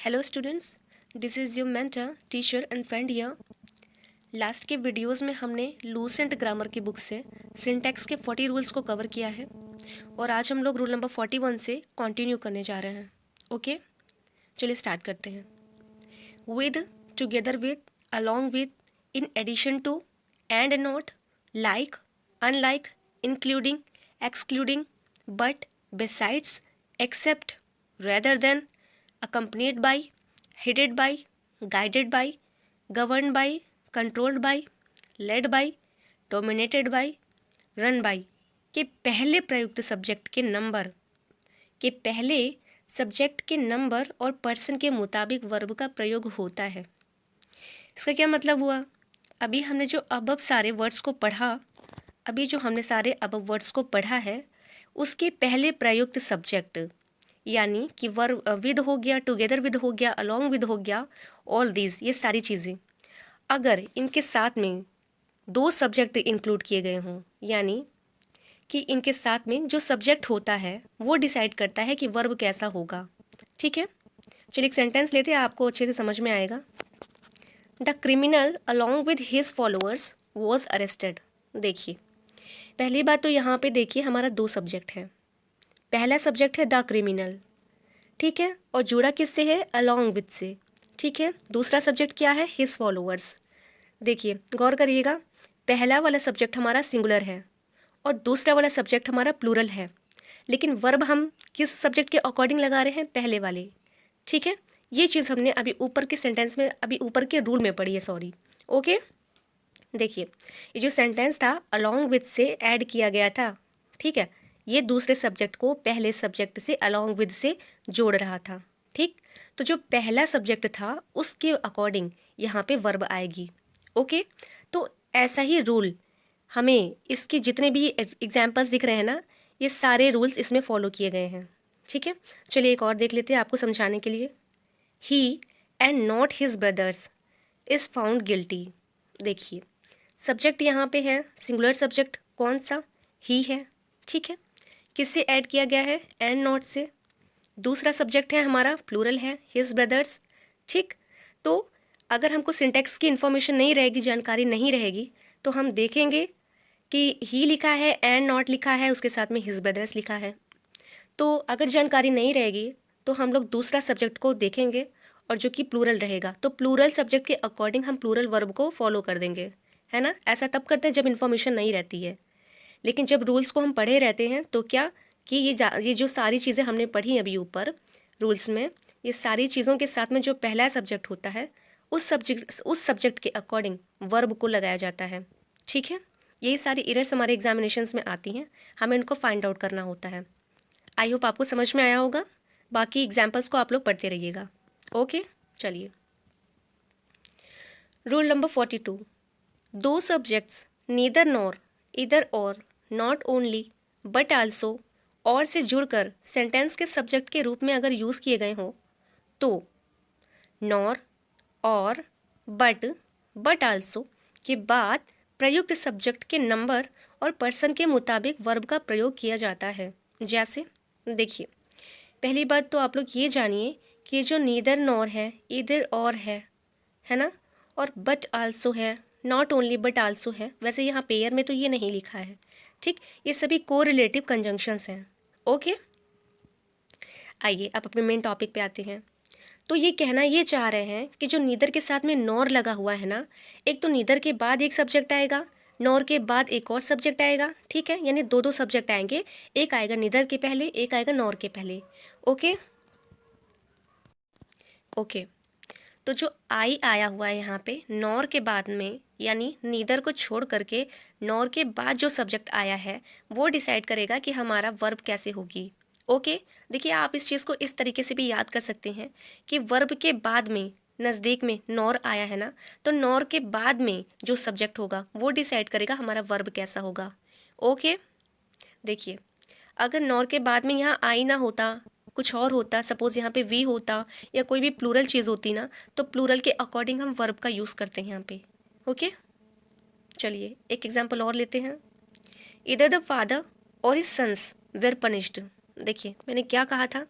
Hello students, this is your mentor teacher and friend here. Last के videos में हमने Lucent grammar की book से सिंटैक्स के 40 रूल्स को कवर किया है और आज हम लोग रूल नंबर 41 से कंटिन्यू करने जा रहे हैं। ओके, चलिए स्टार्ट करते हैं। With, together with, along with, in addition to, and not, like, unlike, including, excluding, but, besides, except, rather than, accompanied by, headed by, guided by, governed by, controlled by, led by, dominated by, run by के पहले प्रयुक्त subject के number और person के मुताबिक verb का प्रयोग होता है। इसका क्या मतलब हुआ? अभी हमने जो सारे वर्ड्स को पढ़ा है उसके पहले प्रयुक्त सब्जेक्ट यानी कि वर्ब विद हो गया, टुगेदर विद हो गया, अलॉन्ग विद हो गया, ऑल दीज, ये सारी चीज़ें अगर इनके साथ में दो सब्जेक्ट इंक्लूड किए गए हों, यानी कि इनके साथ में जो सब्जेक्ट होता है वो डिसाइड करता है कि वर्ब कैसा होगा। ठीक है, चलिए एक सेंटेंस लेते हैं, आपको अच्छे से समझ में आएगा। The criminal along with his followers was arrested. देखिए, पहली बात तो यहाँ पे देखिए हमारा दो सब्जेक्ट है। पहला सब्जेक्ट है द क्रिमिनल, ठीक है, और जुड़ा किससे है? अलॉन्ग विद से। ठीक है, दूसरा सब्जेक्ट क्या है? His followers. देखिए गौर करिएगा, पहला वाला सब्जेक्ट हमारा सिंगुलर है और दूसरा वाला सब्जेक्ट हमारा प्लूरल है, लेकिन वर्ब हम किस सब्जेक्ट के अकॉर्डिंग लगा रहे हैं? पहले वाले। ठीक है, ये चीज़ हमने अभी ऊपर के सेंटेंस में, अभी ऊपर के रूल में पढ़ी है, सॉरी। ओके, देखिए ये जो सेंटेंस था अलॉन्ग विद से ऐड किया गया था, ठीक है, ये दूसरे सब्जेक्ट को पहले सब्जेक्ट से अलॉन्ग विद से जोड़ रहा था। ठीक, तो जो पहला सब्जेक्ट था उसके अकॉर्डिंग यहाँ पे वर्ब आएगी। ओके, तो ऐसा ही रूल हमें इसके जितने भी एग्जाम्पल्स दिख रहे हैं ना, ये सारे रूल्स इसमें फॉलो किए गए हैं। ठीक है, चलिए एक और देख लेते हैं आपको समझाने के लिए। He and not his brothers is found guilty. देखिए सब्जेक्ट यहाँ पे है सिंगुलर सब्जेक्ट, कौन सा? ही है। ठीक है, किससे ऐड किया गया है? एंड नॉट से। दूसरा सब्जेक्ट है हमारा प्लूरल है, हिज ब्रदर्स। ठीक, तो अगर हमको सिंटेक्स की इन्फॉर्मेशन नहीं रहेगी, जानकारी नहीं रहेगी, तो हम देखेंगे कि ही लिखा है, एंड नॉट लिखा है, उसके साथ में हिज ब्रदर्स लिखा है। तो अगर जानकारी नहीं रहेगी तो हम लोग दूसरा सब्जेक्ट को देखेंगे और जो कि प्लूरल रहेगा, तो प्लूरल सब्जेक्ट के अकॉर्डिंग हम प्लूरल वर्ब को फॉलो कर देंगे, है ना। ऐसा तब करते हैं जब इन्फॉर्मेशन नहीं रहती है, लेकिन जब रूल्स को हम पढ़े रहते हैं तो क्या कि ये जो सारी चीज़ें हमने पढ़ी अभी ऊपर रूल्स में, ये सारी चीज़ों के साथ में जो पहला सब्जेक्ट होता है उस सब्जेक्ट के अकॉर्डिंग वर्ब को लगाया जाता है। ठीक है, यही सारी एरर्स हमारे एग्जामिनेशंस में आती हैं, हमें इनको फाइंड आउट करना होता है। आई होप आपको समझ में आया होगा। बाकी एग्जाम्पल्स को आप लोग पढ़ते रहिएगा। ओके, चलिए रूल नंबर 42। दो सब्जेक्ट्स नीदर नॉर, इधर और, नॉट ओनली, बट आल्सो, और से जुड़कर सेंटेंस के सब्जेक्ट के रूप में अगर यूज़ किए गए हों तो नॉर और बट आल्सो के बाद प्रयुक्त सब्जेक्ट के नंबर और पर्सन के मुताबिक वर्ब का प्रयोग किया जाता है। जैसे देखिए, पहली बात तो आप लोग ये जानिए कि जो नीदर नॉर है, इधर और है ना, और बट आल्सो है, नॉट ओनली बट आल्सो है। वैसे यहाँ पेयर में तो ये नहीं लिखा है। ठीक, ये सभी कोरिलेटिव कंजंक्शंस हैं। ओके, आइए अब अपने मेन टॉपिक पे आते हैं। तो ये कहना ये चाह रहे हैं कि जो नीदर के साथ में नॉर लगा हुआ है ना, एक तो नीदर के बाद एक सब्जेक्ट आएगा, नॉर के बाद एक और सब्जेक्ट आएगा। ठीक है, यानी दो दो सब्जेक्ट आएंगे, एक आएगा नीदर के पहले, एक आएगा नॉर के पहले। ओके ओके, तो जो आई आया हुआ है यहाँ पे नॉर के बाद में, यानी नीदर को छोड़ करके नॉर के बाद जो सब्जेक्ट आया है वो डिसाइड करेगा कि हमारा वर्ब कैसे होगी। ओके, देखिए आप इस चीज़ को इस तरीके से भी याद कर सकते हैं कि वर्ब के बाद में नज़दीक में नॉर आया है ना, तो नॉर के बाद में जो सब्जेक्ट होगा वो डिसाइड करेगा हमारा वर्ब कैसा होगा। ओके, देखिए अगर नॉर के बाद में यहाँ आई ना होता, कुछ और होता, सपोज यहाँ पे वी होता या कोई भी प्लूरल चीज़ होती ना, तो प्लूरल के अकॉर्डिंग हम वर्ब का यूज़ करते हैं यहाँ पे। ओके, चलिए एक एग्जांपल और लेते हैं। इधर द फादर और हिज सन्स वेर पनिश्ड। देखिए मैंने क्या कहा था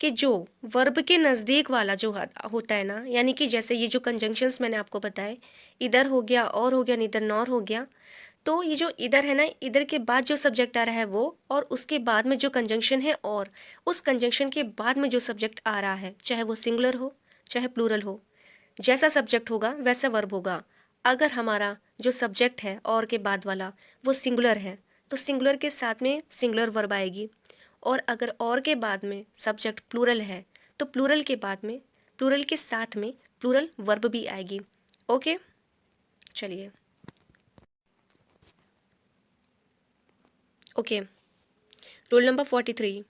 कि जो वर्ब के नज़दीक वाला जो होता है ना, यानी कि जैसे ये जो कंजंक्शंस मैंने आपको बताए, इधर हो गया, और हो गया, नीदर नॉर हो गया, तो ये जो इधर है ना, इधर के बाद जो सब्जेक्ट आ रहा है वो, और उसके बाद में जो कंजंक्शन है, और उस कंजंक्शन के बाद में जो सब्जेक्ट आ रहा है, चाहे वो सिंगुलर हो चाहे प्लूरल हो, जैसा सब्जेक्ट होगा वैसा वर्ब होगा। अगर हमारा जो सब्जेक्ट है और के बाद वाला वो सिंगुलर है, तो सिंगुलर के साथ में सिंगुलर वर्ब आएगी, और अगर और के बाद में सब्जेक्ट प्लूरल है, तो प्लूरल के बाद में, प्लूरल के साथ में प्लूरल वर्ब भी आएगी। ओके, चलिए। Okay, rule number 43,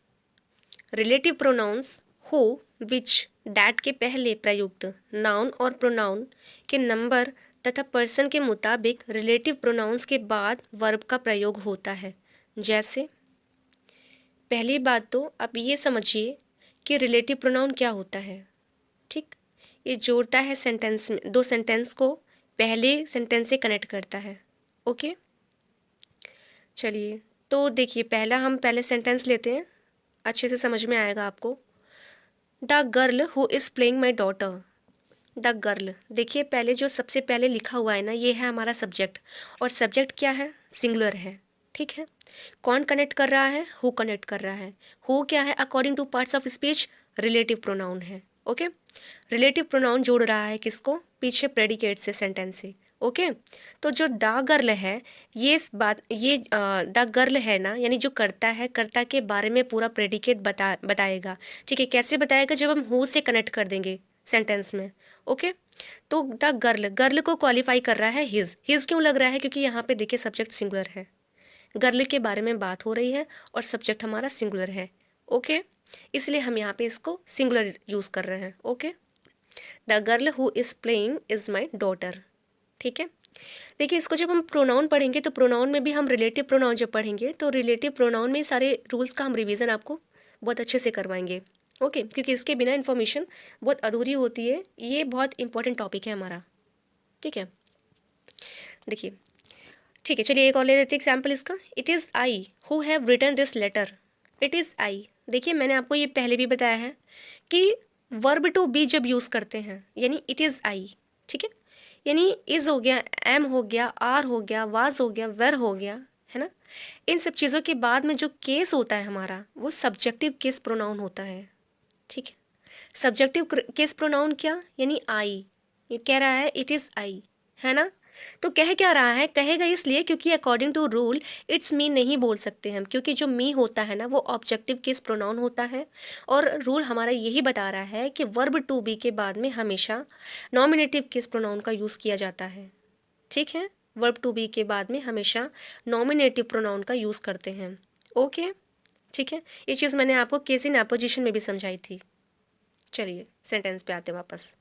relative pronouns who, which, that के पहले प्रयुक्त नाउन और प्रोनाउन के नंबर तथा पर्सन के मुताबिक रिलेटिव प्रोनाउंस के बाद वर्ब का प्रयोग होता है। जैसे पहली बात तो आप ये समझिए कि रिलेटिव प्रोनाउन क्या होता है। ठीक, ये जोड़ता है सेंटेंस में, दो सेंटेंस को पहले सेंटेंस से कनेक्ट करता है। ओके, चलिए, तो देखिए, पहला हम पहले सेंटेंस लेते हैं, अच्छे से समझ में आएगा आपको। The girl who is playing my daughter. The girl, देखिए पहले जो सबसे पहले लिखा हुआ है ना, ये है हमारा सब्जेक्ट, और सब्जेक्ट क्या है, सिंगुलर है। ठीक है, कौन कनेक्ट कर रहा है, हु कनेक्ट कर रहा है। हु क्या है, according two parts of speech relative pronoun है। ओके, रिलेटिव प्रोनाउन जोड़ रहा है किसको, पीछे प्रेडिकेट से, सेंटेंस से। ओके, तो जो द गर्ल है, ये इस बात, ये द गर्ल है ना, यानी जो करता है, कर्ता के बारे में पूरा प्रेडिकेट बताएगा। ठीक है, कैसे बताएगा, जब हम हु से कनेक्ट कर देंगे सेंटेंस में। ओके, तो द गर्ल, गर्ल को क्वालिफाई कर रहा है हिज। हिज क्यों लग रहा है, क्योंकि यहाँ पे देखिए सब्जेक्ट सिंगुलर है, गर्ल के बारे में बात हो रही है और सब्जेक्ट हमारा सिंगुलर है। ओके, इसलिए हम यहाँ पे इसको सिंगुलर यूज़ कर रहे हैं। Okay, the girl who is playing is my daughter. ठीक है, देखिए इसको जब हम प्रोनाउन पढ़ेंगे, तो प्रोनाउन में भी हम रिलेटिव प्रोनाउन जब पढ़ेंगे, तो रिलेटिव प्रोनाउन में सारे रूल्स का हम रिवीजन आपको बहुत अच्छे से करवाएंगे। ओके, क्योंकि इसके बिना इन्फॉर्मेशन बहुत अधूरी होती है, ये बहुत इंपॉर्टेंट टॉपिक है हमारा। ठीक है, देखिए, ठीक है, चलिए एक और ले लेते हैं एग्जाम्पल इसका। It is I who have written this letter. It is I, देखिए मैंने आपको ये पहले भी बताया है कि वर्ब टू बी जब यूज़ करते हैं, यानी इट इज़ आई। ठीक है, यानी इज़ हो गया, एम हो गया, आर हो गया, वाज हो गया, वेर हो गया, है ना, इन सब चीज़ों के बाद में जो केस होता है हमारा, वो सब्जेक्टिव केस प्रोनाउन होता है। ठीक है, सब्जेक्टिव केस प्रोनाउन क्या, यानी आई, ये कह रहा है इट इज़ आई, है ना, तो कह क्या रहा है, कहेगा इसलिए क्योंकि according to rule it's me नहीं बोल सकते हम, क्योंकि जो मी होता है ना, वो ऑब्जेक्टिव केस प्रोनाउन होता है, और रूल हमारा यही बता रहा है कि वर्ब टू बी के बाद में हमेशा नॉमिनेटिव केस प्रोनाउन का यूज़ किया जाता है। ठीक है, वर्ब टू बी के बाद में हमेशा नॉमिनेटिव प्रोनाउन का यूज़ करते हैं। ओके, ठीक है, ये चीज़ मैंने आपको केस इन एपोजिशन में भी समझाई थी। चलिए सेंटेंस पे आते हैं वापस।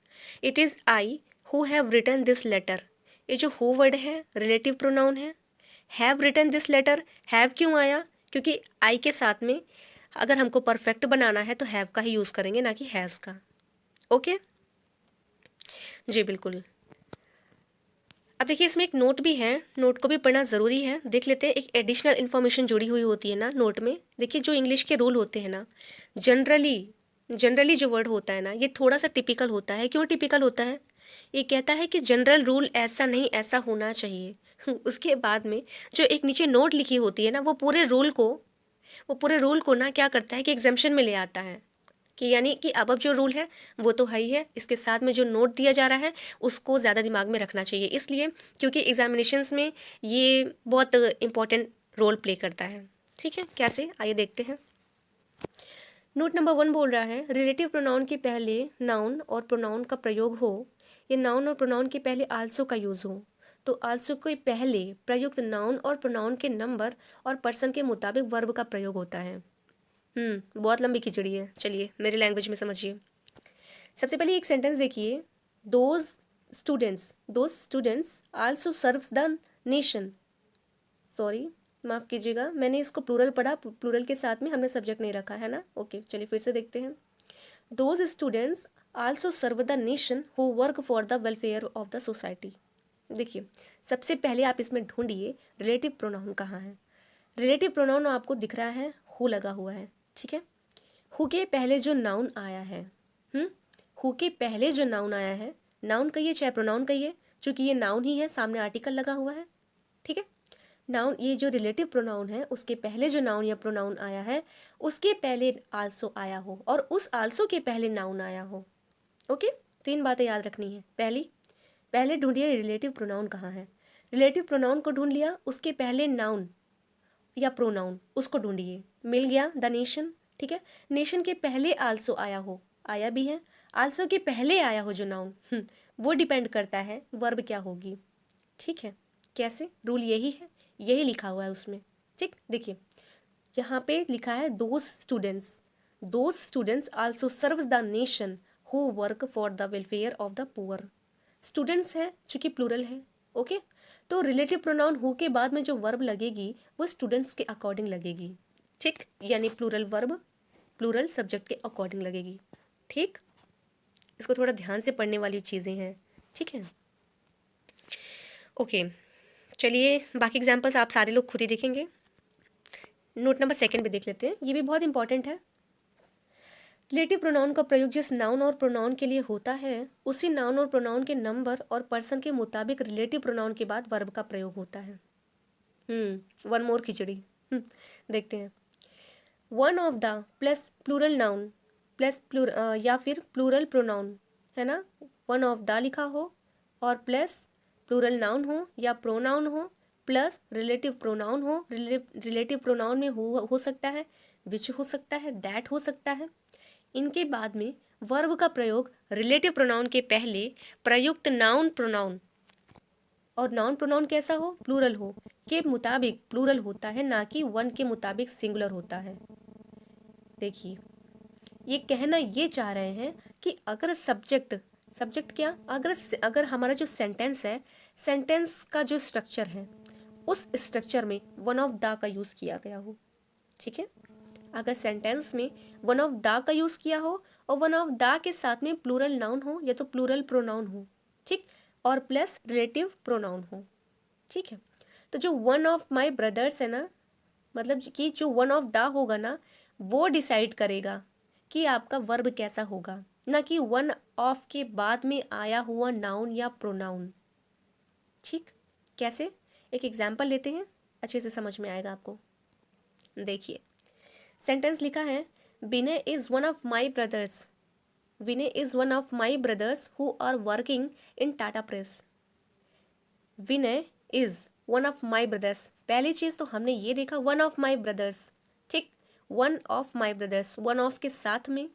It is I who have written this letter. ये जो हु वर्ड है रिलेटिव प्रोनाउन है। Have written this letter, have क्यों आया, क्योंकि आई के साथ में अगर हमको परफेक्ट बनाना है तो हैव का ही यूज़ करेंगे, ना कि हैज़ का। ओके, जी बिल्कुल। अब देखिए इसमें एक नोट भी है, नोट को भी पढ़ना ज़रूरी है, देख लेते हैं। एक एडिशनल इन्फॉर्मेशन जुड़ी हुई होती है ना नोट में। देखिए जो इंग्लिश के रूल होते हैं ना, जनरली जनरली जो वर्ड होता है ना, ये थोड़ा सा टिपिकल होता है। क्यों टिपिकल होता है, ये कहता है कि जनरल रूल ऐसा नहीं, ऐसा होना चाहिए। उसके बाद में जो एक नीचे नोट लिखी होती है ना, वो पूरे रूल को ना क्या करता है कि एग्जाम्पशन में ले आता है, कि यानी कि अब जो रूल है वो तो है ही है, इसके साथ में जो नोट दिया जा रहा है उसको ज़्यादा दिमाग में रखना चाहिए, इसलिए क्योंकि एग्जामिनेशंस में ये बहुत इंपॉर्टेंट रोल प्ले करता है। ठीक है, कैसे, आइए देखते हैं। नोट नंबर 1 बोल रहा है, रिलेटिव प्रोनाउन के पहले नाउन और प्रोनाउन का प्रयोग हो, या नाउन और प्रोनाउन के पहले आल्सो का यूज़ हो, तो आल्सो के पहले प्रयुक्त नाउन और प्रोनाउन के नंबर और पर्सन के मुताबिक वर्ब का प्रयोग होता है। बहुत लंबी खिचड़ी है, चलिए मेरी लैंग्वेज में समझिए। सबसे पहले एक सेंटेंस देखिए, those students also serves the nation. Sorry, माफ़ कीजिएगा, मैंने इसको प्लूरल पढ़ा, प्लूरल के साथ में हमने सब्जेक्ट नहीं रखा है ना। ओके, चलिए फिर से देखते हैं। Those students also serve the nation who work for the welfare of the society. देखिए सबसे पहले आप इसमें ढूंढिए रिलेटिव प्रोनाउन कहाँ है। रिलेटिव प्रोनाउन आपको दिख रहा है, हु लगा हुआ है। ठीक है, हु के पहले जो नाउन आया है, हु के पहले जो नाउन आया है, नाउन कहिए चाहे प्रोनाउन कहिए, चूंकि ये नाउन ही है, सामने आर्टिकल लगा हुआ है, ठीक है। नाउन, ये जो रिलेटिव प्रोनाउन है उसके पहले जो नाउन या प्रोनाउन आया है उसके पहले आल्सो आया हो और उस आल्सो के पहले नाउन आया हो। ओके, 3 बातें याद रखनी है। पहले ढूंढिए रिलेटिव प्रोनाउन कहाँ है। रिलेटिव प्रोनाउन को ढूंढ लिया, उसके पहले नाउन या प्रोनाउन उसको ढूंढिए, मिल गया द नेशन, ठीक है। नेशन के पहले आल्सो आया हो, आया भी है, आल्सो के पहले आया हो जो नाउन, वो डिपेंड करता है वर्ब क्या होगी, ठीक है। कैसे, रूल यही है, यही लिखा हुआ है उसमें, ठीक। देखिए यहाँ पे लिखा है those students also serves the nation who work for the welfare of the poor. Students है चूंकि प्लूरल है, ओके। तो रिलेटिव प्रोनाउन हु के बाद में जो वर्ब लगेगी वो स्टूडेंट्स के अकॉर्डिंग लगेगी, ठीक, यानी प्लूरल वर्ब प्लूरल सब्जेक्ट के अकॉर्डिंग लगेगी, ठीक। इसको थोड़ा ध्यान से पढ़ने वाली चीज़ें हैं, ठीक है। ओके, चलिए बाकी एग्जाम्पल्स आप सारे लोग खुद ही देखेंगे। नोट नंबर 2 भी देख लेते हैं, ये भी बहुत इंपॉर्टेंट है। रिलेटिव प्रोनाउन का प्रयोग जिस नाउन और प्रोनाउन के लिए होता है उसी नाउन और प्रोनाउन के नंबर और पर्सन के मुताबिक रिलेटिव प्रोनाउन के बाद वर्ब का प्रयोग होता है। वन मोर खिचड़ी, देखते हैं। One of the plus plural noun plus या फिर प्लूरल प्रोनाउन है ना, वन ऑफ द लिखा हो और प्लस प्लूरल नाउन हो या प्रोनाउन हो प्लस रिलेटिव प्रोनाउन हो। रिलेटिव प्रोनाउन में हो सकता है विच, हो सकता है दैट, हो सकता है। इनके बाद में वर्ब का प्रयोग रिलेटिव प्रोनाउन के पहले प्रयुक्त नाउन प्रोनाउन, और नाउन प्रोनाउन कैसा हो, प्लूरल हो, के मुताबिक प्लूरल होता है, ना कि वन के मुताबिक सिंगुलर होता है। देखिए ये कहना ये चाह रहे हैं कि अगर सब्जेक्ट क्या, अगर हमारा जो सेंटेंस है, सेंटेंस का जो स्ट्रक्चर है उस स्ट्रक्चर में वन ऑफ द का यूज़ किया गया हो, ठीक है। अगर सेंटेंस में वन ऑफ द का यूज़ किया हो और वन ऑफ द के साथ में प्लूरल नाउन हो या तो प्लूरल प्रोनाउन हो, ठीक, और प्लस रिलेटिव प्रोनाउन हो, ठीक है। तो जो वन ऑफ माई ब्रदर्स है ना, मतलब कि जो वन ऑफ द होगा ना वो डिसाइड करेगा कि आपका वर्ब कैसा होगा, ना कि वन ऑफ के बाद में आया हुआ नाउन या प्रोनाउन, ठीक। कैसे, एक एग्जाम्पल लेते हैं, अच्छे से समझ में आएगा आपको। देखिए सेंटेंस लिखा है, Vinay is one of my brothers, Vinay is one of my brothers who are working in Tata press. Vinay is one of my brothers, पहली चीज़ तो हमने ये देखा वन ऑफ माई ब्रदर्स, ठीक। One of my brothers, one of के साथ में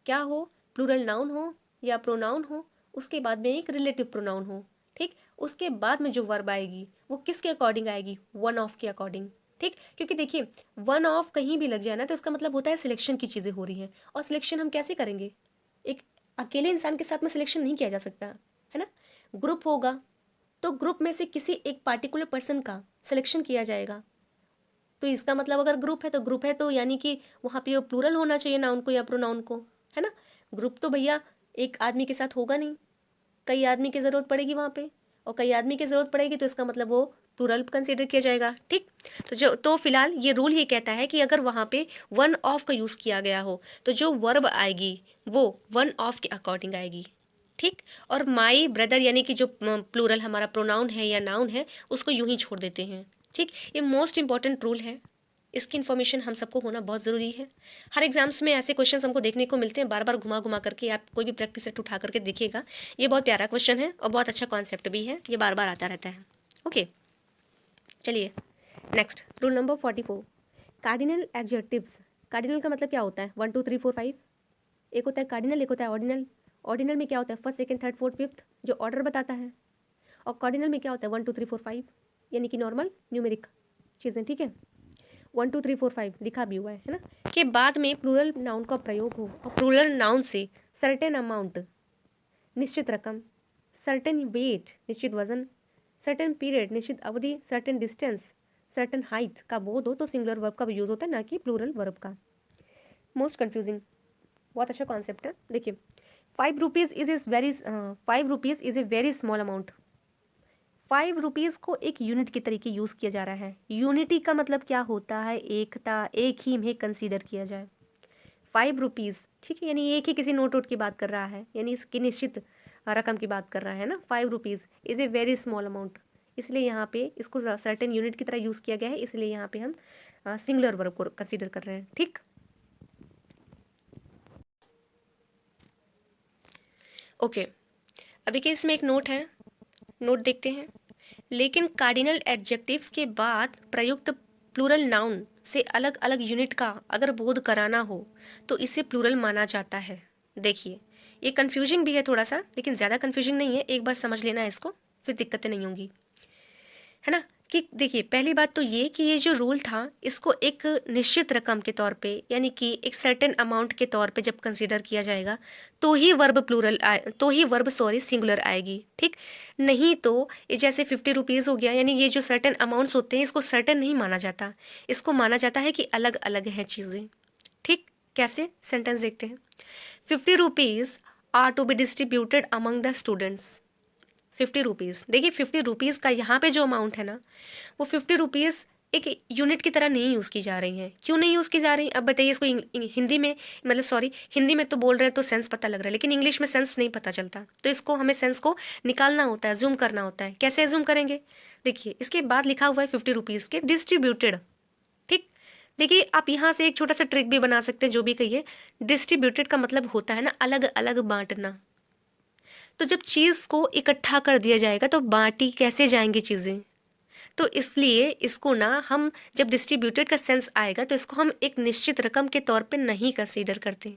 क्या हो, प्लूरल नाउन हो या प्रोनाउन हो, उसके बाद में एक रिलेटिव प्रोनाउन हो, ठीक। उसके बाद में जो वर्ब आएगी वो किसके अकॉर्डिंग आएगी, वन ऑफ के अकॉर्डिंग, ठीक। क्योंकि देखिए वन ऑफ कहीं भी लग जाए ना तो इसका मतलब होता है सिलेक्शन की चीज़ें हो रही हैं, और सिलेक्शन हम कैसे करेंगे, एक अकेले इंसान के साथ में सिलेक्शन नहीं किया जा सकता है ना। ग्रुप होगा तो ग्रुप में से किसी एक पार्टिकुलर पर्सन का सिलेक्शन किया जाएगा, तो इसका मतलब अगर ग्रुप है तो यानी कि वहाँ पे प्लूरल होना चाहिए नाउन को या प्रोनाउन को, है ना। ग्रुप तो भैया एक आदमी के साथ होगा नहीं, कई आदमी की ज़रूरत पड़ेगी वहाँ पे, और कई आदमी की ज़रूरत पड़ेगी तो इसका मतलब वो प्लूरल कंसिडर किया जाएगा, ठीक। तो फिलहाल ये रूल ये कहता है कि अगर वहाँ पे वन ऑफ का यूज़ किया गया हो तो जो वर्ब आएगी वो वन ऑफ के अकॉर्डिंग आएगी, ठीक। और माई ब्रदर यानी कि जो प्लूरल हमारा प्रोनाउन है या नाउन है उसको यूं ही छोड़ देते हैं, ठीक। ये मोस्ट इंपॉर्टेंट रूल है, इसकी इन्फॉर्मेशन हम सबको होना बहुत ज़रूरी है। हर एग्जाम्स में ऐसे क्वेश्चन हमको देखने को मिलते हैं, बार बार घुमा घुमा करके, आप कोई भी प्रैक्टिस सेट उठा करके देखिएगा, ये बहुत प्यारा क्वेश्चन है और बहुत अच्छा कॉन्सेप्ट भी है, ये बार बार आता रहता है। ओके चलिए next, rule number 44, cardinal adjectives. Cardinal का मतलब क्या होता है, 1 2 3 4 5, एक होता है कार्डिनल, एक होता है ऑर्डिनल। ऑर्डिनल में क्या होता है, first second third fourth fifth, जो ऑर्डर बताता है। और कार्डिनल में क्या होता है, 1 2 3 4 5, यानी कि नॉर्मल न्यूमेरिक चीज़ें, ठीक है। 1 2 3 4 5 लिखा भी हुआ है ना, के बाद में प्लूरल नाउन का प्रयोग हो और प्लूरल नाउन से सर्टेन अमाउंट निश्चित रकम, सर्टेन वेट निश्चित वजन, सर्टेन पीरियड निश्चित अवधि, सर्टेन डिस्टेंस, सर्टेन हाइट का बोध हो तो सिंगुलर वर्ब का यूज़ होता है, ना कि प्लूरल वर्ब का। मोस्ट कन्फ्यूजिंग, बहुत अच्छा कॉन्सेप्ट है। देखिए 5 rupees is a very small amount. 5 rupees को एक यूनिट के तरीके यूज़ किया जा रहा है। यूनिटी का मतलब क्या होता है, एकता, एक ही में कंसीडर किया जाए। ₹5, ठीक है, यानी एक ही किसी नोट वोट की बात कर रहा है, यानी इसकी निश्चित रकम की बात कर रहा है ना। ₹5 is a very small amount, इसलिए यहाँ पे इसको सर्टेन यूनिट की तरह यूज़ किया गया है, इसलिए यहाँ पे हम सिंगुलर वर्ब को कंसीडर कर रहे हैं। ठीक, ओके। अभी के इसमें एक नोट है, नोट देखते हैं। लेकिन कार्डिनल एडजेक्टिव्स के बाद प्रयुक्त प्लूरल नाउन से अलग अलग यूनिट का अगर बोध कराना हो तो इसे प्लूरल माना जाता है। देखिए, ये कन्फ्यूजिंग भी है थोड़ा सा, लेकिन ज़्यादा कन्फ्यूजिंग नहीं है, एक बार समझ लेना है इसको, फिर दिक्कतें नहीं होंगी, है ना। कि देखिए, पहली बात तो ये कि ये जो रूल था इसको एक निश्चित रकम के तौर पे, यानी कि एक सर्टेन अमाउंट के तौर पे जब कंसीडर किया जाएगा तो ही वर्ब प्लूरल आए, तो ही वर्ब सॉरी सिंगुलर आएगी। ठीक, नहीं तो ये जैसे ₹50 हो गया, यानी ये जो सर्टेन अमाउंट्स होते हैं इसको सर्टेन नहीं माना जाता, इसको माना जाता है कि अलग अलग हैं चीज़ें। ठीक, कैसे, सेंटेंस देखते हैं। ₹50 are to be distributed among the students. ₹50, देखिए ₹50 का यहाँ पे जो अमाउंट है ना, वो ₹50 एक यूनिट की तरह नहीं यूज़ की जा रही हैं। क्यों नहीं यूज़ की जा रही? अब बताइए इसको हिंदी में, मतलब सॉरी, हिंदी में तो बोल रहे हैं तो सेंस पता लग रहा है, लेकिन इंग्लिश में सेंस नहीं पता चलता, तो इसको हमें सेंस को निकालना होता है, जूम करना होता है। कैसे जूम करेंगे? देखिए, इसके बाद लिखा हुआ है ₹50 के डिस्ट्रीब्यूटेड। ठीक, देखिए आप यहाँ से एक छोटा सा ट्रिक भी बना सकते हैं, जो भी कहिए। डिस्ट्रीब्यूटेड का मतलब होता है ना अलग अलग बांटना। तो जब चीज़ को इकट्ठा कर दिया जाएगा तो बांटी कैसे जाएंगी चीज़ें, तो इसलिए इसको ना हम जब डिस्ट्रीब्यूटेड का सेंस आएगा तो इसको हम एक निश्चित रकम के तौर पे नहीं कंसीडर करते।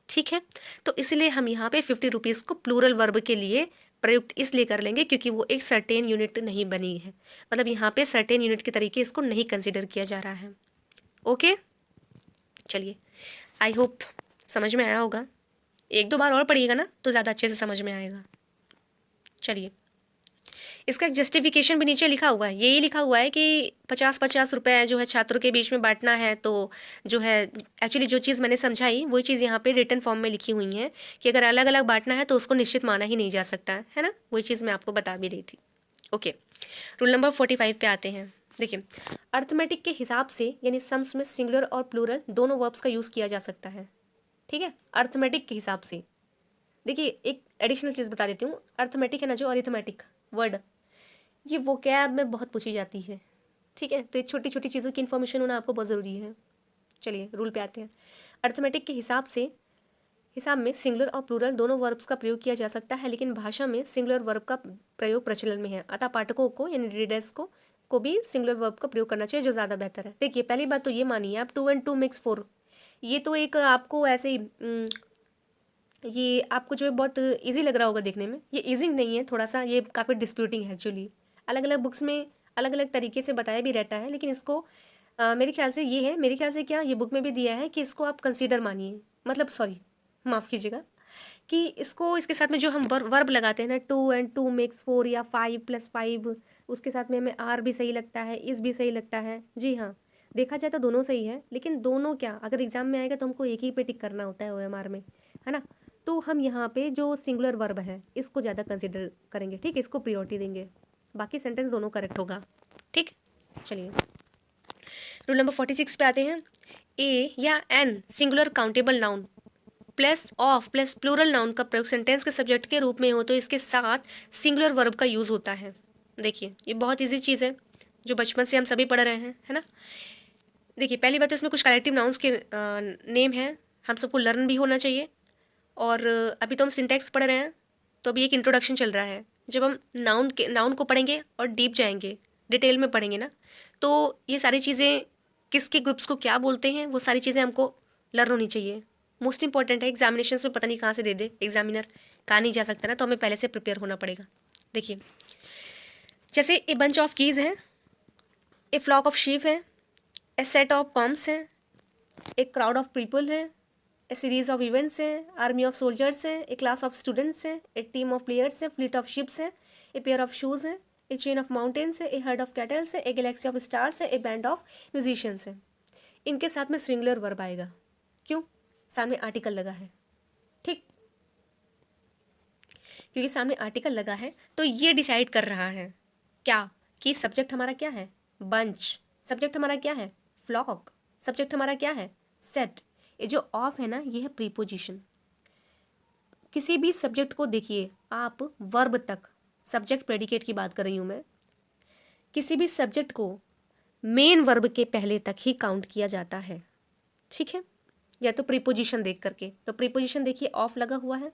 ठीक है, तो इसलिए हम यहाँ पे ₹50 को प्लूरल वर्ब के लिए प्रयुक्त इसलिए कर लेंगे क्योंकि वो एक सर्टेन यूनिट नहीं बनी है, मतलब यहाँ पे सर्टेन यूनिट के तरीके इसको नहीं कंसीडर किया जा रहा है। ओके, चलिए, आई होप समझ में आया होगा। एक दो बार और पढ़िएगा ना तो ज़्यादा अच्छे से समझ में आएगा। चलिए, इसका एक जस्टिफिकेशन भी नीचे लिखा हुआ है, यही लिखा हुआ है कि 50-50 रुपए जो है छात्रों के बीच में बांटना है, तो जो है एक्चुअली जो चीज़ मैंने समझाई वही चीज़ यहाँ पे रिटन फॉर्म में लिखी हुई है कि अगर अलग अलग बांटना है तो उसको निश्चित माना ही नहीं जा सकता है ना, वही चीज़ मैं आपको बता भी रही थी। ओके, रूल नंबर 45 पे आते हैं। देखिए, अर्थमेटिक के हिसाब से यानी सम्स में सिंगुलर और प्लूरल दोनों वर्ब्स का यूज़ किया जा सकता है। ठीक है, अर्थमेटिक के हिसाब से। देखिए, एक एडिशनल चीज़ बता देती हूँ, अर्थमेटिक है ना जो अरिथमेटिक वर्ड, ये वोकैब में बहुत पूछी जाती है। ठीक है, तो ये छोटी छोटी चीज़ों की इन्फॉर्मेशन होना आपको बहुत ज़रूरी है। चलिए, रूल पे आते हैं। अर्थमेटिक के हिसाब में सिंगुलर और प्लूरल दोनों वर्ब्स का प्रयोग किया जा सकता है, लेकिन भाषा में सिंगुलर वर्ब का प्रयोग प्रचलन में है, अतः पाठकों को यानी रीडर्स को भी सिंगुलर वर्ब का प्रयोग करना चाहिए, जो ज़्यादा बेहतर है। देखिए, पहली बात तो ये मानिए आप 2 and 2 makes 4, ये तो एक आपको ऐसे ही ये आपको जो है बहुत इजी लग रहा होगा देखने में, ये इजी नहीं है, थोड़ा सा ये काफ़ी डिस्प्यूटिंग है एक्चुअली। अलग अलग बुक्स में अलग अलग तरीके से बताया भी रहता है, लेकिन इसको मेरे ख्याल से ये है, मेरे ख्याल से क्या ये बुक में भी दिया है कि इसको आप कंसीडर मानिए, मतलब सॉरी माफ़ कीजिएगा, कि इसको इसके साथ में जो हम वर्ब लगाते हैं ना, 2 and 2 makes 4 या 5+5, उसके साथ में हमें आर भी सही लगता है, इस भी सही लगता है। जी हाँ, देखा जाए तो दोनों सही है, लेकिन दोनों क्या, अगर एग्जाम में आएगा तो हमको एक ही पे टिक करना होता है OMR में, है ना। तो हम यहाँ पे जो सिंगुलर वर्ब है इसको ज़्यादा कंसिडर करेंगे। ठीक, इसको प्रियोरिटी देंगे, बाकी सेंटेंस दोनों करेक्ट होगा। ठीक, चलिए, रूल नंबर 46 पे आते हैं। ए या an singular countable noun plus of plus plural noun का प्रयोग सेंटेंस के सब्जेक्ट के रूप में हो तो इसके साथ सिंगुलर वर्ब का यूज़ होता है। देखिए, ये बहुत इजी चीज़ है जो बचपन से हम सभी पढ़ रहे हैं, है ना। देखिए, पहली बात तो इसमें कुछ कलेक्टिव नाउन्स के नेम हैं, हम सबको लर्न भी होना चाहिए। और अभी तो हम सिंटैक्स पढ़ रहे हैं, तो अभी एक इंट्रोडक्शन चल रहा है। जब हम नाउन को पढ़ेंगे और डीप जाएंगे, डिटेल में पढ़ेंगे ना, तो ये सारी चीज़ें किसके ग्रुप्स को क्या बोलते हैं वो सारी चीज़ें हमको लर्न होनी चाहिए। मोस्ट इंपॉर्टेंट है, एग्जामिनेशन में पता नहीं कहाँ से दे दे एग्जामिनर, कहाँ नहीं जा सकता ना, तो हमें पहले से प्रिपेयर होना पड़ेगा। देखिए, जैसे ए बंच ऑफ कीज़ है, ए फ्लॉक ऑफ शीप है, ए सेट ऑफ पम्प्स है, एक क्राउड ऑफ पीपल है, ए सीरीज ऑफ इवेंट्स है, आर्मी ऑफ सोल्जर्स है, ए क्लास ऑफ स्टूडेंट्स है, ए टीम ऑफ प्लेयर्स है, फ्लीट ऑफ शिप्स है, ए पेयर ऑफ शूज़ है, ए चेन ऑफ माउंटेन्स है, ए हर्ड ऑफ कैटल्स है, ए गैलेक्सी ऑफ स्टार्स है, ए बैंड ऑफ म्यूजिशियंस है। इनके साथ में सिंगुलर वर्ब आएगा, क्यों? सामने आर्टिकल लगा है। ठीक, क्योंकि सामने आर्टिकल लगा है तो ये डिसाइड कर रहा है क्या, कि सब्जेक्ट हमारा क्या है, बंच, सब्जेक्ट हमारा क्या है, फ्लॉक, सब्जेक्ट हमारा क्या है, सेट, ये जो ऑफ है ना, ये है प्रीपोजिशन। किसी भी सब्जेक्ट को देखिए आप, वर्ब तक, सब्जेक्ट प्रेडिकेट की बात कर रही हूँ मैं, किसी भी सब्जेक्ट को मेन वर्ब के पहले तक ही काउंट किया जाता है, ठीक है, या तो प्रीपोजिशन देख करके। तो प्रीपोजिशन देखिए ऑफ लगा हुआ है,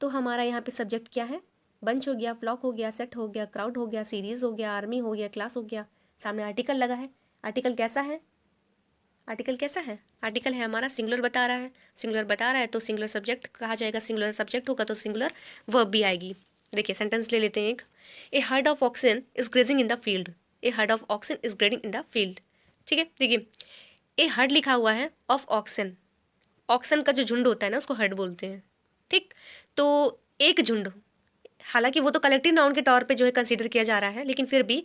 तो हमारा यहाँ पे सब्जेक्ट क्या है, बंच हो गया, फ्लॉक हो गया, सेट हो गया, क्राउड हो गया, सीरीज हो गया, आर्मी हो गया, क्लास हो गया। सामने आर्टिकल लगा है। आर्टिकल कैसा है, आर्टिकल कैसा है, आर्टिकल है हमारा सिंगुलर बता रहा है। सिंगुलर बता रहा है तो सिंगुलर सब्जेक्ट कहा जाएगा, सिंगुलर सब्जेक्ट होगा तो सिंगुलर वर्ब भी आएगी। देखिए सेंटेंस ले लेते हैं एक, a herd of oxen is grazing in the field. A herd of oxen is grazing in the field, ठीक है। देखिए ए हर्ड लिखा हुआ है ऑफ ऑक्सन, ऑक्सन का जो झुंड होता है ना उसको हर्ड बोलते हैं, ठीक। तो एक झुंड, हालांकि वो तो कलेक्टिव नाउन के तौर पे जो है कंसीडर किया जा रहा है, लेकिन फिर भी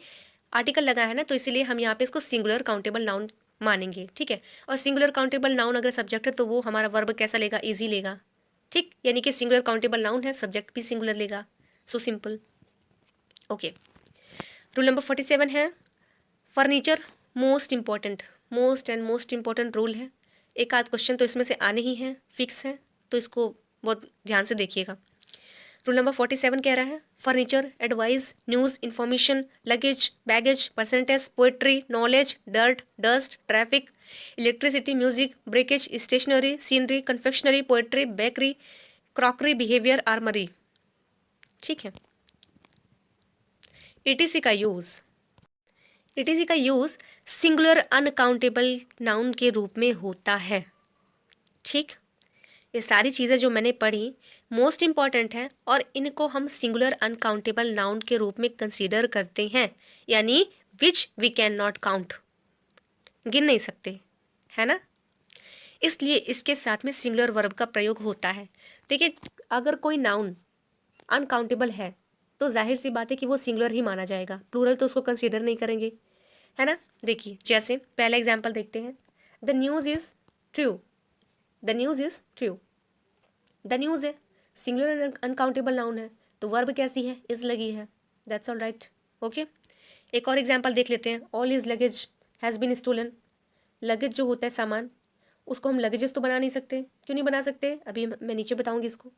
आर्टिकल लगा है ना, तो इसीलिए हम यहाँ पे इसको सिंगुलर काउंटेबल नाउन मानेंगे, ठीक है। और सिंगुलर काउंटेबल नाउन अगर सब्जेक्ट है तो वो हमारा वर्ब कैसा लेगा, इजी लेगा, ठीक। यानी कि सिंगुलर काउंटेबल नाउन है, सब्जेक्ट भी सिंगुलर लेगा। So simple, okay. Rule number 47 है, furniture most important, most and most important rule है। एक आध क्वेश्चन तो इसमें से आने ही हैं, फिक्स है, तो इसको बहुत ध्यान से देखिएगा। रूल नंबर 47 कह रहा है, furniture, advice, news, information, luggage, baggage, percentage, poetry, knowledge, dirt, dust, traffic, electricity, music, breakage, stationery, scenery, confectionery, poetry, bakery, crockery, behaviour, armoury, ठीक है। ईटीसी का यूज़, ईटीसी का यूज़ सिंगुलर अनकाउंटेबल नाउन के रूप में होता है, ठीक। ये सारी चीज़ें जो मैंने पढ़ी मोस्ट इंपॉर्टेंट हैं और इनको हम सिंगुलर अनकाउंटेबल नाउन के रूप में कंसीडर करते हैं, यानी which we cannot count, गिन नहीं सकते, है ना। इसलिए इसके साथ में सिंगुलर वर्ब का प्रयोग होता है। देखिए अगर कोई नाउन अनकाउंटेबल है तो जाहिर सी बात है कि वो सिंगुलर ही माना जाएगा, प्लूरल तो उसको कंसीडर नहीं करेंगे, है ना। देखिए जैसे पहला एग्जाम्पल देखते हैं, the news is true, the news is true, the news है, सिंगुलर अनकाउंटेबल नाउन है, तो वर्ब कैसी है, इज लगी है, दैट्स ऑल राइट, ओके। एक और एग्जांपल देख लेते हैं, all is luggage has been stolen. Luggage जो होता है सामान, उसको हम लगेजेस तो बना नहीं सकते, क्यों नहीं बना सकते, अभी मैं नीचे बताऊंगी इसको।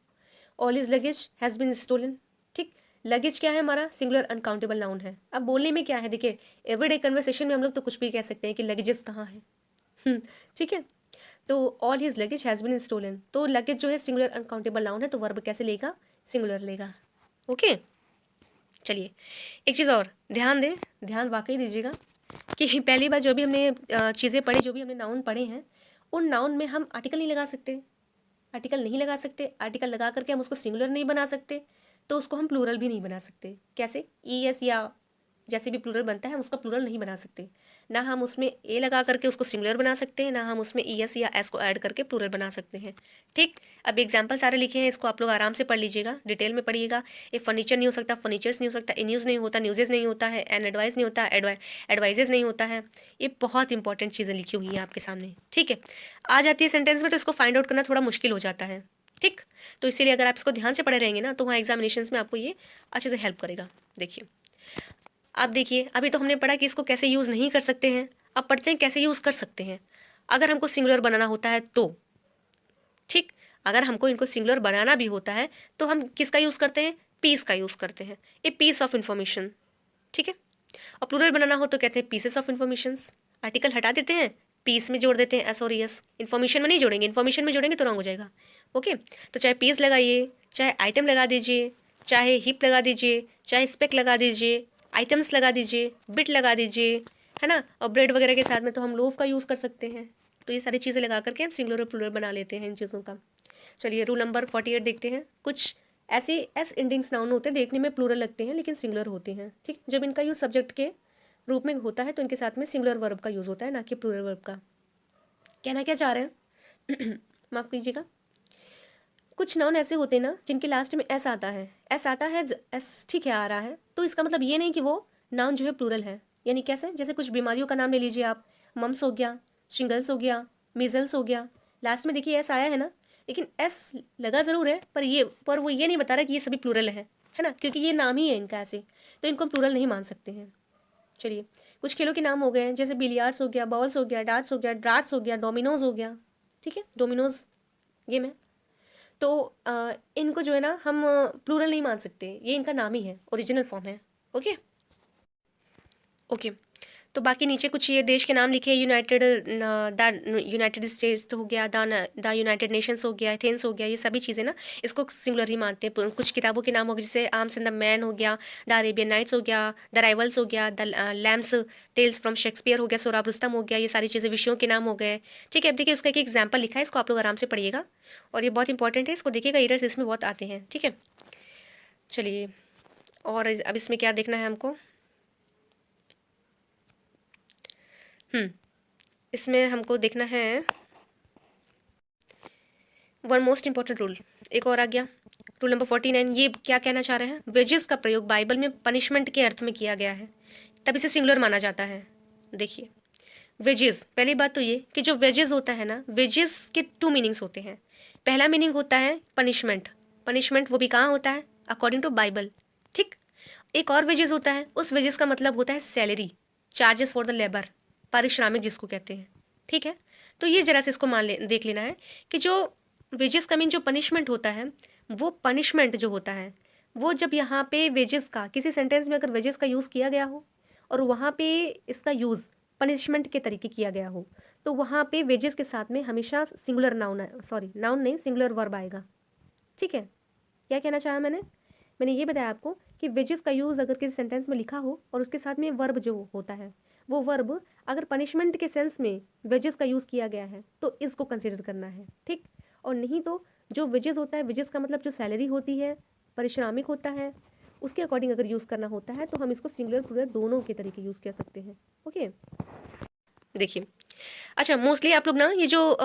All is luggage has been stolen, ठीक। लगेज क्या है हमारा, सिंगुलर अनकाउंटेबल नाउन है। अब बोलने में क्या है, देखिए एवरीडे कन्वर्सेशन में हम लोग तो कुछ भी कह सकते हैं कि लगेजेस कहाँ है, ठीक है। तो all his luggage has been stolen, तो लगेज जो है सिंगुलर अनकाउंटेबल नाउन है, तो वर्ब कैसे लेगा, सिंगुलर लेगा, ओके। चलिए एक चीज़ और ध्यान दें, ध्यान वाकई दीजिएगा कि पहली बार जो भी हमने चीज़ें पढ़ी, जो भी हमने नाउन पढ़े हैं, उन नाउन में हम आर्टिकल नहीं लगा सकते, आर्टिकल नहीं लगा सकते, आर्टिकल लगा करके हम उसको सिंगुलर नहीं बना सकते, तो उसको हम प्लूरल भी नहीं बना सकते। कैसे, ई एस या जैसे भी प्लूरल बनता है हम उसका प्लूरल नहीं बना सकते, ना हम उसमें ए लगा करके उसको सिंगुलर बना सकते हैं, ना हम उसमें ई एस या एस को ऐड करके प्लूरल बना सकते हैं, ठीक। अब एग्जाम्पल सारे लिखे हैं, इसको आप लोग आराम से पढ़ लीजिएगा, डिटेल में पढ़िएगा। ये फर्नीचर नहीं हो सकता, फर्नीचर्स नहीं हो सकता, ए न्यूज़ नहीं होता, न्यूज़ेस नहीं होता है, एन एडवाइस नहीं होता, एडवाइजेस नहीं होता है। ये बहुत इंपॉर्टेंट चीज़ें लिखी हुई हैं आपके सामने, ठीक है। आ जाती है सेंटेंस में तो इसको फाइंड आउट करना थोड़ा मुश्किल हो जाता है, ठीक। तो इसीलिए अगर आप इसको ध्यान से पढ़े रहेंगे ना, तो वहाँ एग्जामिनेशन में आपको ये अच्छे से हेल्प करेगा। देखिए अब देखिए, अभी तो हमने पढ़ा कि इसको कैसे यूज़ नहीं कर सकते हैं, अब पढ़ते हैं कैसे यूज़ कर सकते हैं। अगर हमको सिंगुलर बनाना होता है तो, ठीक, अगर हमको इनको सिंगुलर बनाना भी होता है तो हम किसका यूज़ करते हैं, पीस का यूज़ करते हैं, ए पीस ऑफ इन्फॉर्मेशन, ठीक है। और प्लूरल बनाना हो तो कहते हैं पीसेस ऑफ इन्फॉर्मेशंस, आर्टिकल हटा देते हैं, पीस में जोड़ देते हैं एस और एस, इन्फॉर्मेशन में नहीं जोड़ेंगे, इन्फॉर्मेशन में जोड़ेंगे तो रॉन्ग हो जाएगा, ओके। तो चाहे पीस लगाइए, चाहे आइटम लगा दीजिए, चाहे हिप लगा दीजिए, चाहे स्पेक लगा दीजिए, आइटम्स लगा दीजिए, बिट लगा दीजिए, है ना। और ब्रेड वगैरह के साथ में तो हम लोफ का यूज़ कर सकते हैं। तो ये सारी चीज़ें लगा करके हम सिंगुलर और प्लूरल बना लेते हैं इन चीज़ों का। चलिए रूल नंबर 48 देखते हैं। कुछ ऐसे एस इंडिंग्स नाउन होते हैं, देखने में प्लूरल लगते हैं लेकिन सिंगुलर होते हैं, ठीक। जब इनका यूज़ सब्जेक्ट के रूप में होता है तो इनके साथ में सिंगुलर वर्ब का यूज़ होता है, ना कि प्लूरल वर्ब का। कहना क्या चाह रहे हैं माफ़ कीजिएगा, कुछ नाउन ऐसे होते हैं ना जिनके लास्ट में एस आता है, एस आता है, एस ठीक है आ रहा है, तो इसका मतलब ये नहीं कि वो नाउन जो है प्लूरल है। यानी कैसे, जैसे कुछ बीमारियों का नाम ले लीजिए आप, मम्स हो गया, शिंगल्स हो गया, मीजल्स हो गया, लास्ट में देखिए एस आया है ना, लेकिन एस लगा ज़रूर है, पर वो ये नहीं बता रहा कि ये सभी प्लूरल है ना, क्योंकि ये नाम ही है इनका ऐसे, तो इनको हम प्लूरल नहीं मान सकते हैं। चलिए कुछ खेलों के नाम हो गए हैं, जैसे बिलियार्ड्स हो गया, बॉल्स हो गया, डार्ट्स हो गया, ड्राट्स हो गया, डोमिनोज हो गया, ठीक है, डोमिनोज गेम है। तो इनको जो है ना हम प्लूरल नहीं मान सकते, ये इनका नाम ही है, ओरिजिनल फॉर्म है। Okay okay. तो बाकी नीचे कुछ ये देश के नाम लिखे, यूनाइटेड द यूनाइटेड स्टेट्स हो गया, द यूनाइटेड नेशंस हो गया, एथेंस हो गया, ये सभी चीज़ें ना इसको सिंगुलर ही मानते हैं। कुछ किताबों के नाम हो गए, जैसे आर्म्स एंड द मैन हो गया, द अरेबियन नाइट्स हो गया, द राइवल्स हो गया, the Lamb's Tales from Shakespeare हो गया, सोराब रुस्तम हो गया, ये सारी चीज़ें विषयों के नाम हो गए। ठीक है, अब देखिए उसका एक एग्जाम्पल लिखा है, इसको आप लोग आराम से पढ़िएगा और ये बहुत इंपॉर्टेंट है, इसको देखिएगा, एरर्स इसमें बहुत आते हैं। ठीक है, चलिए, और अब इसमें क्या देखना है हमको। इसमें हमको देखना है वन मोस्ट इंपॉर्टेंट रूल, एक और आ गया, रूल नंबर 49। ये क्या कहना चाह रहे हैं, वेजेस का प्रयोग बाइबल में पनिशमेंट के अर्थ में किया गया है, तब इसे सिंगुलर माना जाता है। देखिए, वेजेस, पहली बात तो ये कि जो वेजेस होता है ना, वेजेस के टू मीनिंग्स होते हैं। पहला मीनिंग होता है पनिशमेंट, पनिशमेंट वो भी कहाँ होता है, अकॉर्डिंग टू बाइबल। ठीक, एक और वेजेस होता है, उस वेजेस का मतलब होता है salary, charges for the labour, पारिश्रमिक जिसको कहते हैं। ठीक है, तो ये जरा से इसको देख लेना है कि जो वेजेस का मीन जो पनिशमेंट होता है, वो पनिशमेंट जो होता है वो जब यहाँ पे वेजेस का किसी सेंटेंस में अगर वेजेस का यूज़ किया गया हो और वहाँ पे इसका यूज़ पनिशमेंट के तरीके किया गया हो, तो वहाँ पे वेजेस के साथ में हमेशा सिंगुलर नाउन, सॉरी नाउन नहीं, सिंगुलर वर्ब आएगा। ठीक है, क्या कहना चाहा मैंने, मैंने ये बताया आपको कि वेजेस का यूज़ अगर किसी सेंटेंस में लिखा हो और उसके साथ में वर्ब जो होता है, वो वर्ब अगर पनिशमेंट के सेंस में वेजेस का यूज़ किया गया है तो इसको कंसिडर करना है। ठीक, और नहीं तो जो वेजेस होता है, वेजेस का मतलब जो सैलरी होती है, पारिश्रमिक होता है, उसके अकॉर्डिंग अगर यूज़ करना होता है तो हम इसको सिंगुलर प्लूरल दोनों के तरीके यूज़ कर सकते हैं। ओके, देखिए, अच्छा, मोस्टली आप लोग ना ये जो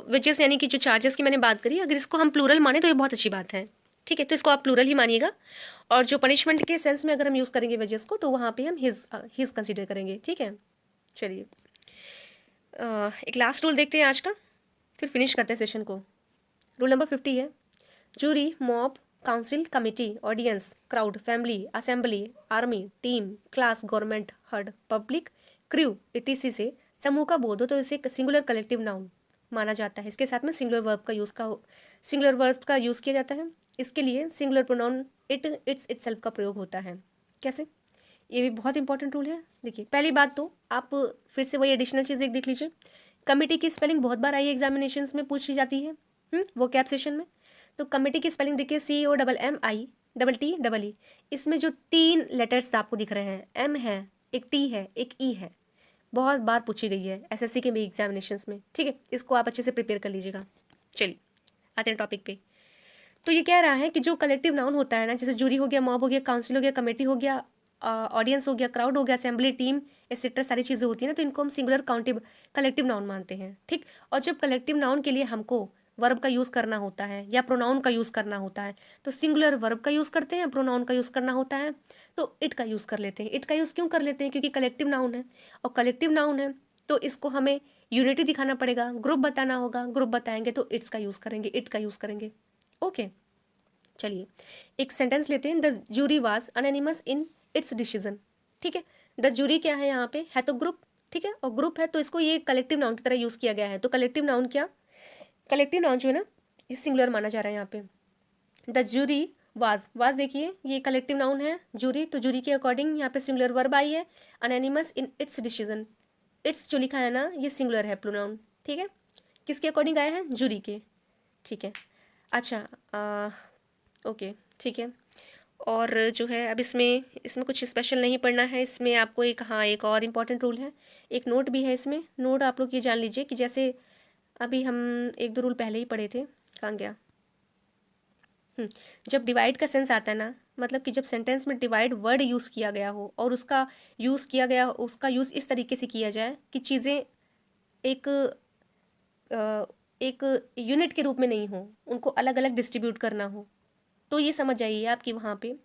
वेजेस यानी कि जो चार्जेस की मैंने बात करी, अगर इसको हम प्लूरल माने तो ये बहुत अच्छी बात है। ठीक है, तो इसको आप प्लूरल ही मानिएगा, और जो पनिशमेंट के सेंस में अगर हम यूज़ करेंगे वेजेस को तो वहाँ पे हम हिज कंसिडर करेंगे। ठीक है, चलिए, एक लास्ट रूल देखते हैं आज का, फिर फिनिश करते हैं सेशन को। रूल नंबर 50 है, jury, mob, council, committee, audience, crowd, family, assembly, army, team, class, government, herd, public, crew, etc से समूह का बोध हो तो इसे सिंगुलर कलेक्टिव नाउन माना जाता है। इसके साथ में सिंगुलर वर्ब का यूज़ किया जाता है। इसके लिए सिंगुलर प्रोनाउन इट्स का प्रयोग होता है। कैसे, ये भी बहुत इंपॉर्टेंट रूल है। देखिए, पहली बात तो आप फिर से वही एडिशनल चीज़ एक देख लीजिए, कमिटी की स्पेलिंग बहुत बार आई एग्जामिनेशंस में पूछी जाती है, वो कैप सेशन में। तो कमिटी की स्पेलिंग देखिए, COMMI, इसमें जो 3 लेटर्स आपको दिख रहे हैं, एम है, एक टी है, एक ई है, बहुत बार पूछी गई है SSC के भी एग्जामिनेशंस में। ठीक है, इसको आप अच्छे से प्रिपेयर कर लीजिएगा। चलिए, आते हैं टॉपिक पे। तो ये कह रहा है कि जो कलेक्टिव नाउन होता है ना, जैसे जूरी हो गया, मॉब हो गया, काउंसिल हो गया, कमेटी हो गया, ऑडियंस हो गया, क्राउड हो गया, असेंबली, टीम, एक्सेट्रा, सारी चीज़ें होती है ना, तो इनको हम सिंगुलर कलेक्टिव नाउन मानते हैं। ठीक, और जब कलेक्टिव नाउन के लिए हमको वर्ब का यूज़ करना होता है या प्रोनाउन का यूज़ करना होता है, तो सिंगुलर वर्ब का यूज़ करते हैं, प्रोनाउन का यूज़ करना होता है तो इट का यूज़ कर लेते हैं। इट का यूज़ क्यों कर लेते हैं, क्योंकि कलेक्टिव नाउन है, और कलेक्टिव नाउन है तो इसको हमें यूनिटी दिखाना पड़ेगा, ग्रुप बताना होगा, ग्रुप बताएंगे तो इट्स का यूज़ करेंगे, इट का यूज़ करेंगे। ओके, चलिए, एक सेंटेंस लेते हैं, the jury was unanimous in its decision. ठीक है, द जूरी क्या है यहाँ पे, है तो ग्रुप। ठीक है, और ग्रुप है तो इसको ये कलेक्टिव नाउन की तरह यूज़ किया गया है। तो कलेक्टिव नाउन क्या, कलेक्टिव नाउन जो है ना, ये सिंगुलर माना जा रहा है यहाँ पे। द जूरी वाज देखिए, ये कलेक्टिव नाउन है, जूरी, तो जूरी के अकॉर्डिंग यहाँ पे सिंगुलर वर्ब आई है, anonymous in its decision. It's जो लिखा है ना, ये सिंगुलर है प्रोनाउन। ठीक है, किसके अकॉर्डिंग आया है, जूरी के। ठीक है, अच्छा, ओके, ठीक है। और जो है अब इसमें इसमें कुछ स्पेशल नहीं पढ़ना है, इसमें आपको एक, हाँ, एक और इम्पॉर्टेंट रूल है, एक नोट भी है इसमें। नोट आप लोग ये जान लीजिए कि जैसे अभी हम 1-2 रूल पहले ही पढ़े थे, कहाँ गया, जब डिवाइड का सेंस आता है ना, मतलब कि जब सेंटेंस में डिवाइड वर्ड यूज़ किया गया हो और उसका यूज़ इस तरीके से किया जाए कि चीज़ें एक एक यूनिट के रूप में नहीं हो, उनको अलग अलग डिस्ट्रीब्यूट करना हो, तो ये समझ जाइए आप कि वहाँ पे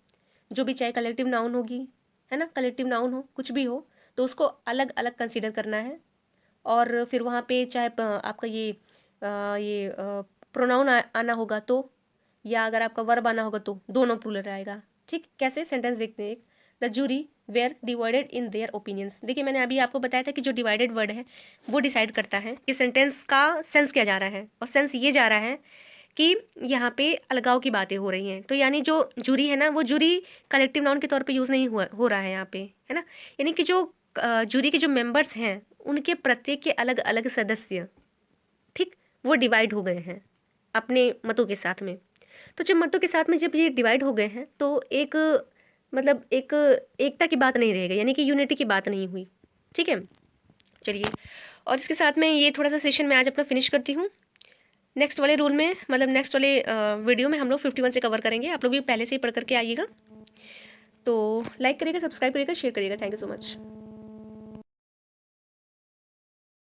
जो भी चाहे कलेक्टिव नाउन होगी, है ना, कलेक्टिव नाउन हो, कुछ भी हो, तो उसको अलग अलग कंसीडर करना है। और फिर वहाँ पे चाहे आपका ये प्रोनाउन आना होगा तो, या अगर आपका वर्ब आना होगा तो दोनों प्लूरल आएगा। ठीक, कैसे, सेंटेंस देखते हैं एक, the jury were divided in their opinions. देखिए मैंने अभी आपको बताया था कि जो डिवाइडेड वर्ड है वो डिसाइड करता है कि सेंटेंस का सेंस क्या जा रहा है, और सेंस ये जा रहा है कि यहाँ पे अलगाव की बातें हो रही हैं। तो यानी जो जूरी है ना, वो जूरी कलेक्टिव नाउन के तौर पे यूज़ नहीं हो रहा है यहाँ पे, है ना। यानी कि जो जूरी के जो मेंबर्स हैं उनके प्रत्येक के अलग अलग सदस्य, ठीक, वो डिवाइड हो गए हैं अपने मतों के साथ में। तो जब मतों के साथ में जब ये डिवाइड हो गए हैं तो एक मतलब एक एकता की बात नहीं रह गई, यानी कि यूनिटी की बात नहीं हुई, ठीक है। चलिए, और इसके साथ में ये थोड़ा सा सेशन मैं आज अपना फिनिश करती हूँ। नेक्स्ट वाले रूल में, मतलब नेक्स्ट वाले वीडियो में हम लोग 51 से कवर करेंगे। आप लोग भी पहले से ही पढ़ करके आइएगा। तो लाइक करिएगा, सब्सक्राइब करिएगा, शेयर करिएगा। Thank you so much.